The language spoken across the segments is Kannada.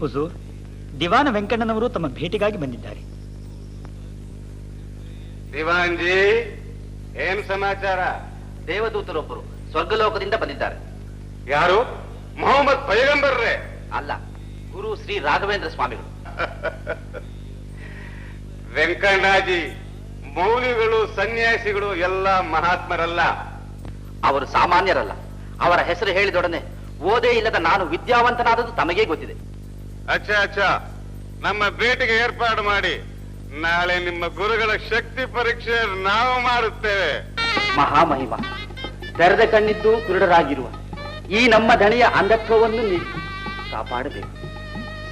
ಹುಜೂರ್, ದಿವಾನ ವೆಂಕಣ್ಣನವರು ತಮ್ಮ ಭೇಟಿಗಾಗಿ ಬಂದಿದ್ದಾರೆ. ದಿವಾನ್ಜಿ, ಏನ್ ಸಮಾಚಾರ? ದೇವದೂತರೊಬ್ಬರು ಸ್ವರ್ಗಲೋಕದಿಂದ ಬಂದಿದ್ದಾರೆ. ಯಾರು? ಮೊಹಮ್ಮದ್ ಪೈಗಂಬರ್ರೇ? ಅಲ್ಲ, ಗುರು ಶ್ರೀ ರಾಘವೇಂದ್ರ ಸ್ವಾಮಿಗಳು. ವೆಂಕಣ್ಣಾಜಿ, ಮೌಲಿಗಳು ಸನ್ಯಾಸಿಗಳು ಎಲ್ಲ ಮಹಾತ್ಮರಲ್ಲ. ಅವರು ಸಾಮಾನ್ಯರಲ್ಲ. ಅವರ ಹೆಸರು ಹೇಳಿದೊಡನೆ ಓದೇ ಇಲ್ಲದ ನಾನು ವಿದ್ಯಾವಂತನಾದದ್ದು ತಮಗೇ ಗೊತ್ತಿದೆ. ಅಚ್ಚಾ, ನಮ್ಮ ಭೇಟಿಗೆ ಏರ್ಪಾಡು ಮಾಡಿ. ನಾಳೆ ನಿಮ್ಮ ಗುರುಗಳ ಶಕ್ತಿ ಪರೀಕ್ಷೆ ನಾವು ಮಾಡುತ್ತೇವೆ. ಮಹಾಮಹಿಮ, ತೆರೆದ ಕಣ್ಣಿದ್ದು ಕುರುಡರಾಗಿರುವ ಈ ನಮ್ಮ ಧಣಿಯ ಅಂಧತ್ವವನ್ನು ನೀಡಿ ಕಾಪಾಡಬೇಕು.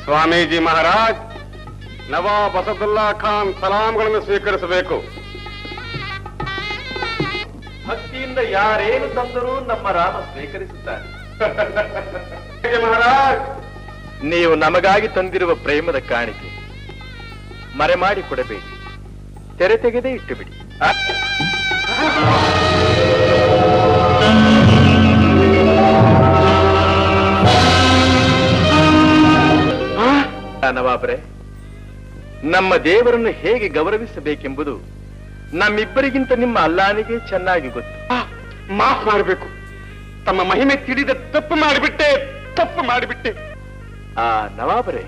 ಸ್ವಾಮೀಜಿ ಮಹಾರಾಜ್, ನವಾಬ್ ಅಸದುಲ್ಲಾ ಖಾನ್ ಸಲಾಂಗಳನ್ನು ಸ್ವೀಕರಿಸಬೇಕು. ಭಕ್ತಿಯಿಂದ ಯಾರೇನು ತಂದರೂ ನಮ್ಮ ರಾಮ ಸ್ವೀಕರಿಸುತ್ತಾರೆ. ಮಹಾರಾಜ್, ನೀವು ನಮಗಾಗಿ ತಂದಿರುವ ಪ್ರೇಮದ ಕಾಣಿಕೆ ಮರೆಮಾಡಿ ಕೊಡಬೇಡಿ, ತೆರೆ ತೆಗೆದೇ ಇಟ್ಟು ಬಿಡಿ. ನವಾಬ್ರೆ, ನಮ್ಮ ದೇವರನ್ನು ಹೇಗೆ ಗೌರವಿಸಬೇಕೆಂಬುದು ನಮ್ಮಿಬ್ಬರಿಗಿಂತ ನಿಮ್ಮ ಅಲ್ಲಾನಿಗೆ ಚೆನ್ನಾಗಿ ಗೊತ್ತು. ಮಾಫ್ ಮಾಡಬೇಕು. ತಮ್ಮ ಮಹಿಮೆ ತಿಳಿದ ತಪ್ಪು ಮಾಡಿಬಿಟ್ಟೆ. ಆ ನವಾಬರೇ,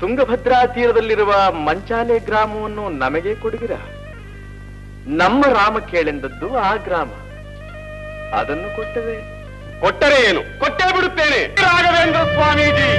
ತುಂಗಭದ್ರಾ ತೀರದಲ್ಲಿರುವ ಮಂಚಾಲೆ ಗ್ರಾಮವನ್ನು ನಮಗೆ ಕೊಡುವಿರಾ? ನಮ್ಮ ರಾಮ ಕೇಳೆಂದದ್ದು ಆ ಗ್ರಾಮ, ಅದನ್ನು ಕೊಟ್ಟರೆ ಏನು? ಕೊಟ್ಟೇ ಬಿಡುತ್ತೇನೆ. ರಾಘವೇಂದ್ರ ಸ್ವಾಮೀಜಿ.